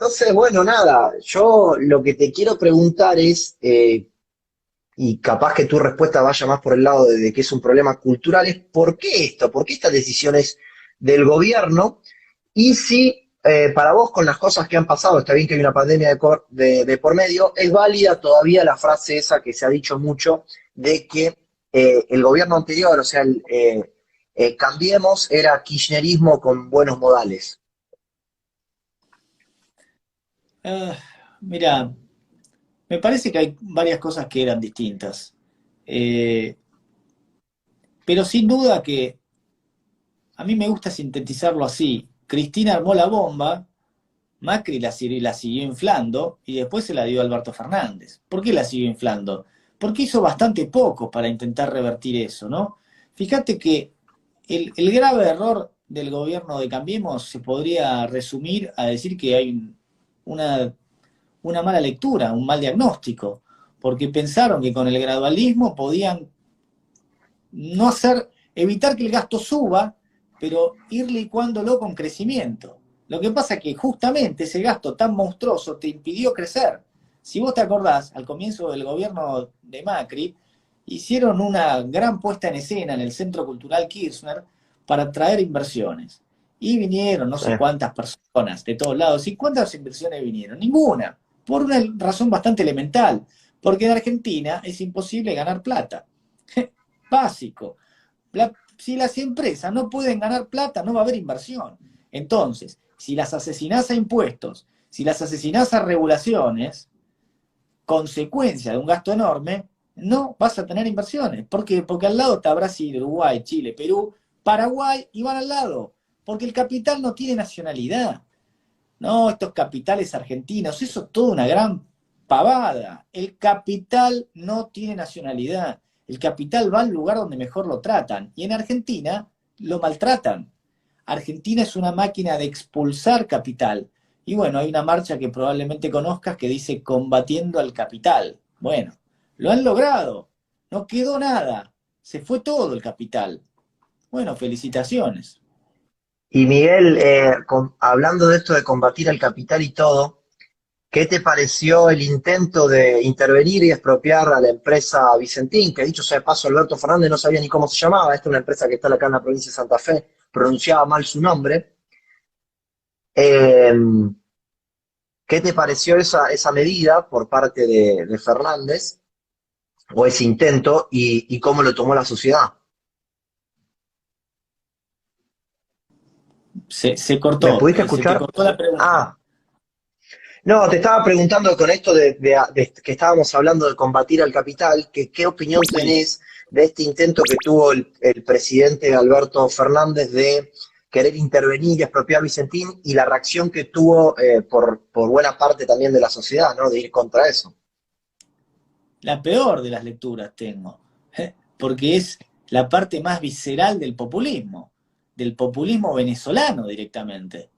Entonces, bueno, nada, yo lo que te quiero preguntar es, y capaz que tu respuesta vaya más por el lado de que es un problema cultural, es ¿por qué esto? ¿Por qué estas decisiones del gobierno? Y si para vos con las cosas que han pasado, está bien que hay una pandemia de por medio, es válida todavía la frase esa que se ha dicho mucho de que el gobierno anterior, o sea, Cambiemos, era kirchnerismo con buenos modales. Ah, mira, me parece que hay varias cosas que eran distintas. Eh, pero sin duda que a mí me gusta sintetizarlo así. Cristina armó la bomba, Macri la siguió inflando y después se la dio a Alberto Fernández. ¿Por qué la siguió inflando? Porque hizo bastante poco para intentar revertir eso, ¿no? Fíjate que el grave error del gobierno de Cambiemos se podría resumir a decir que hay una, una mala lectura, un mal diagnóstico, porque pensaron que con el gradualismo podían no hacer, evitar que el gasto suba, pero ir licuándolo con crecimiento. Lo que pasa es que justamente ese gasto tan monstruoso te impidió crecer. Si vos te acordás, al comienzo del gobierno de Macri, hicieron una gran puesta en escena en el Centro Cultural Kirchner para atraer inversiones. Y vinieron no Sí. sé cuántas personas de todos lados. ¿Y cuántas inversiones vinieron? Ninguna. Por una razón bastante elemental. Porque en Argentina es imposible ganar plata. Básico. Si las empresas no pueden ganar plata, no va a haber inversión. Entonces, si las asesinás a impuestos, si las asesinás a regulaciones, consecuencia de un gasto enorme, no vas a tener inversiones. ¿Por qué? Porque al lado está Brasil, Uruguay, Chile, Perú, Paraguay y van al lado. Porque el capital no tiene nacionalidad. No, estos capitales argentinos, eso es toda una gran pavada. El capital no tiene nacionalidad. El capital va al lugar donde mejor lo tratan. Y en Argentina lo maltratan. Argentina es una máquina de expulsar capital. Y bueno, hay una marcha que probablemente conozcas que dice combatiendo al capital. Bueno, lo han logrado. No quedó nada. Se fue todo el capital. Bueno, felicitaciones. Y Miguel, hablando de esto de combatir al capital y todo, ¿qué te pareció el intento de intervenir y expropiar a la empresa Vicentín? Que dicho sea de paso, Alberto Fernández no sabía ni cómo se llamaba. Esta es una empresa que está acá en la provincia de Santa Fe, pronunciaba mal su nombre. Eh, ¿Qué te pareció esa medida por parte de Fernández o ese intento y cómo lo tomó la sociedad? Se ¿Me cortó, pudiste se te escuchar? cortó la pregunta. Ah, no, te estaba preguntando con esto de que estábamos hablando de combatir al capital, que qué opinión Sí. tenés de este intento que tuvo el presidente Alberto Fernández de querer intervenir y expropiar Vicentín y la reacción que tuvo por buena parte también de la sociedad, ¿no? De ir contra eso. La peor de las lecturas tengo, porque es la parte más visceral del populismo venezolano directamente.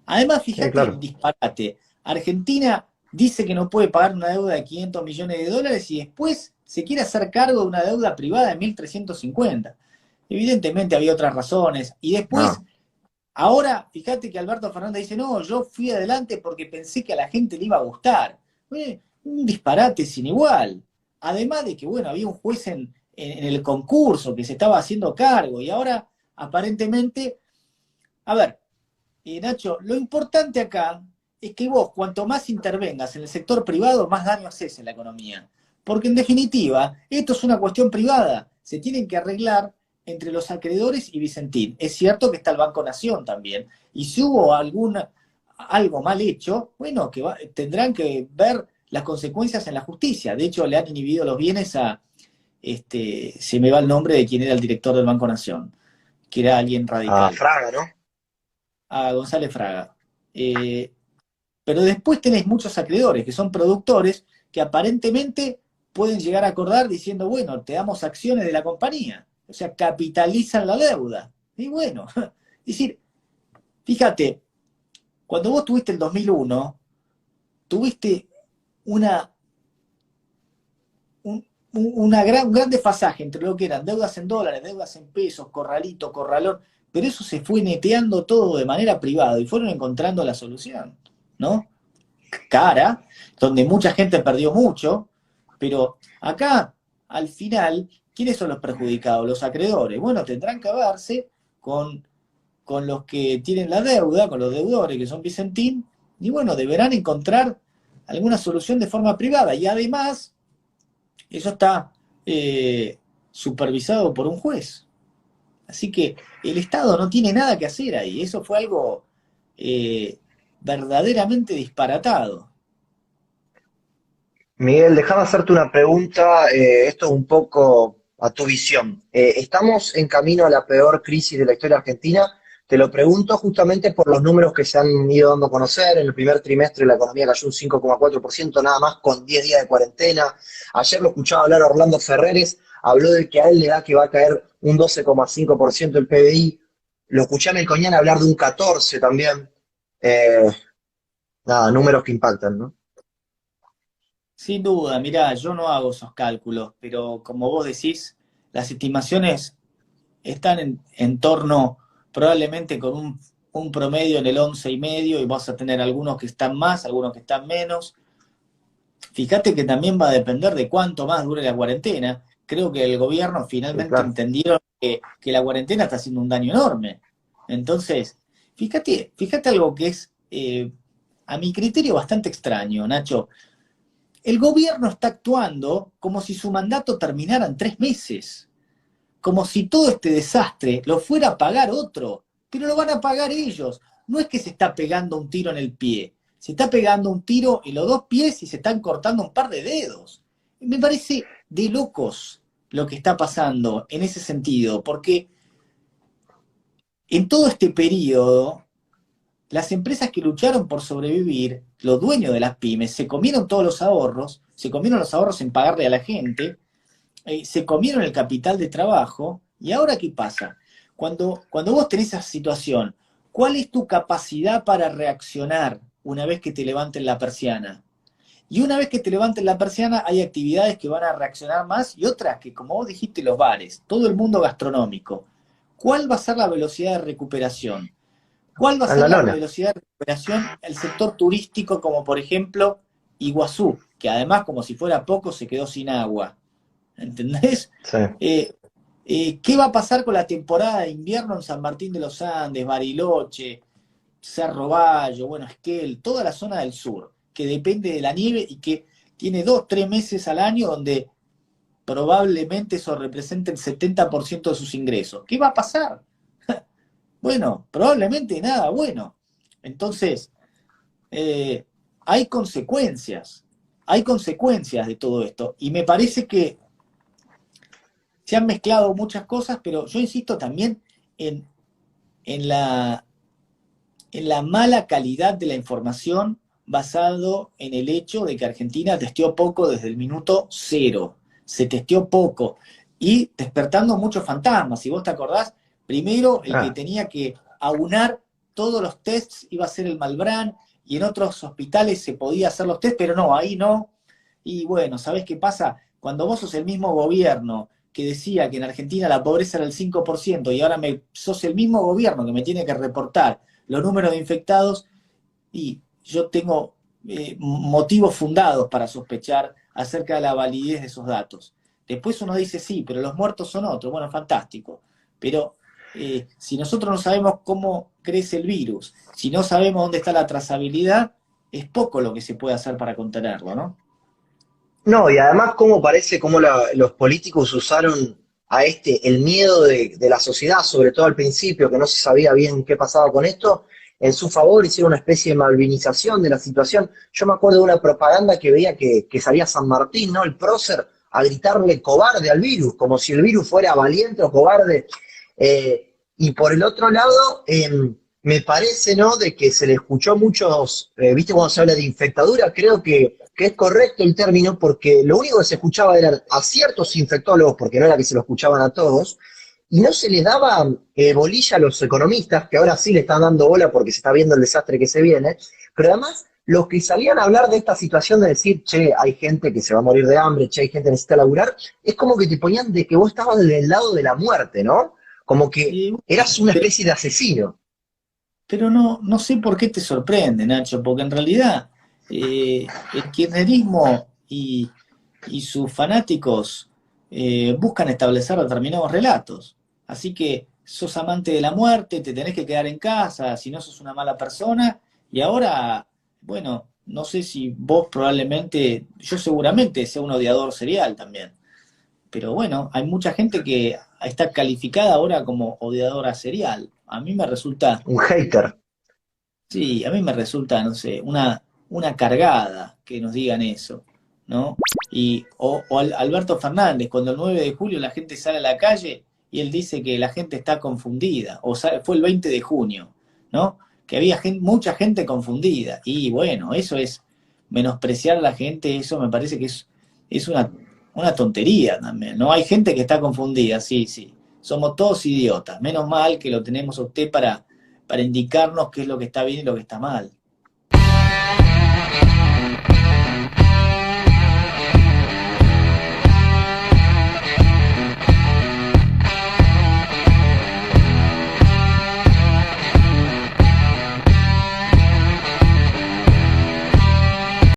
Además, Sí, fíjate el claro. disparate. Argentina dice que no puede pagar una deuda de 500 millones de dólares y después se quiere hacer cargo de una deuda privada de 1.350. Evidentemente había otras razones. Y después, No. ahora, fíjate que Alberto Fernández dice, no, yo fui adelante porque pensé que a la gente le iba a gustar. Un disparate sin igual. Además de que, bueno, había un juez en el concurso que se estaba haciendo cargo y ahora, aparentemente, a ver, Nacho, lo importante acá es que vos, cuanto más intervengas en el sector privado, más daño haces en la economía. Porque en definitiva, esto es una cuestión privada. Se tienen que arreglar entre los acreedores y Vicentín. Es cierto que está el Banco Nación también. Y si hubo algo mal hecho, bueno, tendrán que ver las consecuencias en la justicia. De hecho, le han inhibido los bienes se me va el nombre de quien era el director del Banco Nación, que era alguien A radical, Fraga, ¿no? a González Fraga. Eh, pero después tenés muchos acreedores que son productores que aparentemente pueden llegar a acordar diciendo, bueno, te damos acciones de la compañía. O sea, capitalizan la deuda. Y bueno, es decir, fíjate, cuando vos tuviste el 2001, tuviste una, un gran desfasaje entre lo que eran deudas en dólares, deudas en pesos, corralito, corralón, pero eso se fue neteando todo de manera privada y fueron encontrando la solución, ¿no? cara, donde mucha gente perdió mucho, pero acá, al final, ¿quiénes son los perjudicados? Los acreedores. Bueno, tendrán que verse con los que tienen la deuda, con los deudores que son Vicentín, y bueno, deberán encontrar alguna solución de forma privada. Y además, eso está supervisado por un juez. Así que el Estado no tiene nada que hacer ahí. Eso fue algo verdaderamente disparatado. Miguel, déjame hacerte una pregunta, esto es un poco a tu visión. ¿Estamos en camino a la peor crisis de la historia argentina? Te lo pregunto justamente por los números que se han ido dando a conocer. En el primer trimestre la economía cayó un 5,4%, nada más con 10 días de cuarentena. Ayer lo escuchaba hablar Orlando Ferreres, habló de que a él le da que va a caer un 12,5% el PBI. Lo escuché a Melconian hablar de un 14 también. Eh, nada, números que impactan, ¿no? Sin duda, mirá, yo no hago esos cálculos, pero como vos decís, las estimaciones están en torno probablemente con un promedio en el 11,5 y vas a tener algunos que están más, algunos que están menos. Fíjate que también va a depender de cuánto más dure la cuarentena. Creo que el gobierno Sí, finalmente claro. entendieron que la cuarentena está haciendo un daño enorme. Entonces, fíjate algo que es, a mi criterio, bastante extraño, Nacho. El gobierno está actuando como si su mandato terminara en 3 meses, como si todo este desastre lo fuera a pagar otro, pero lo van a pagar ellos. No es que se está pegando un tiro en el pie, se está pegando un tiro en los dos pies y se están cortando un par de dedos. Me parece de locos lo que está pasando en ese sentido, porque en todo este periodo, las empresas que lucharon por sobrevivir, los dueños de las pymes, se comieron todos los ahorros, se comieron los ahorros en pagarle a la gente, se comieron el capital de trabajo, y ahora ¿qué pasa? Cuando vos tenés esa situación, ¿cuál es tu capacidad para reaccionar una vez que te levanten la persiana? Y una vez que te levanten la persiana, hay actividades que van a reaccionar más y otras que, como vos dijiste, los bares, todo el mundo gastronómico. ¿Cuál va a ser la velocidad de recuperación? ¿Cuál va a En ser la la lona. velocidad de recuperación el sector turístico, como por ejemplo Iguazú, que además, como si fuera poco, se quedó sin agua? ¿Entendés? Sí. Eh, ¿Qué va a pasar con la temporada de invierno en San Martín de los Andes, Bariloche, Cerro Bayo, bueno, Esquel, toda la zona del sur, que depende de la nieve y que tiene 2, 3 meses al año donde probablemente eso represente el 70% de sus ingresos? ¿Qué va a pasar? Bueno, probablemente nada bueno. Entonces, eh, hay hay consecuencias de todo esto. Y me parece que se han mezclado muchas cosas, pero yo insisto también en, en la, en la mala calidad de la información basado en el hecho de que Argentina testeó poco desde el minuto cero. Se testeó poco y despertando muchos fantasmas. Si vos te acordás, primero el que Ah, tenía que aunar todos los tests iba a ser el Malbrán y en otros hospitales se podía hacer los tests, pero no, ahí no. Y bueno, ¿sabés qué pasa? Cuando vos sos el mismo gobierno que decía que en Argentina la pobreza era el 5% y ahora sos el mismo gobierno que me tiene que reportar los números de infectados, y yo tengo motivos fundados para sospechar acerca de la validez de esos datos. Después uno dice, sí, pero los muertos son otros. Bueno, fantástico. Pero si nosotros no sabemos cómo crece el virus, si no sabemos dónde está la trazabilidad, es poco lo que se puede hacer para contenerlo, ¿no? no, y además cómo parece cómo los políticos usaron a el miedo de la sociedad, sobre todo al principio, que no se sabía bien qué pasaba con esto, en su favor hicieron una especie de malvinización de la situación. Yo me acuerdo de una propaganda que veía que salía San Martín, ¿no? El prócer, a gritarle cobarde al virus, como si el virus fuera valiente o cobarde. Y por el otro lado, me parece, ¿no? De que se le escuchó muchos, viste, cuando se habla de infectadura, creo que es correcto el término, porque lo único que se escuchaba eran a ciertos infectólogos, porque no era que se lo escuchaban a todos, y no se les daba bolilla a los economistas, que ahora sí le están dando bola porque se está viendo el desastre que se viene, pero además los que salían a hablar de esta situación de decir, che, hay gente que se va a morir de hambre, che, hay gente que necesita laburar, es como que te ponían de que vos estabas del lado de la muerte, ¿no? Como que Y, eras una pero especie de asesino. pero no sé por qué te sorprende, Nacho, porque en realidad El kirchnerismo y sus fanáticos buscan establecer determinados relatos. Así que sos amante de la muerte, te tenés que quedar en casa, si no sos una mala persona. Y ahora, bueno, no sé si vos probablemente, yo seguramente sea un odiador serial también. Pero bueno, hay mucha gente que está calificada ahora como odiadora serial. A mí me resulta, Un hater. sí, a mí me resulta, no sé, una cargada que nos digan eso, ¿no? Alberto Fernández, cuando el 9 de julio la gente sale a la calle y él dice que la gente está confundida, fue el 20 de junio, ¿no? Que había mucha gente confundida. Y bueno, eso es menospreciar a la gente, eso me parece que es una tontería también, ¿no? Hay gente que está confundida, sí, sí. Somos todos idiotas. Menos mal que lo tenemos a usted para indicarnos qué es lo que está bien y lo que está mal.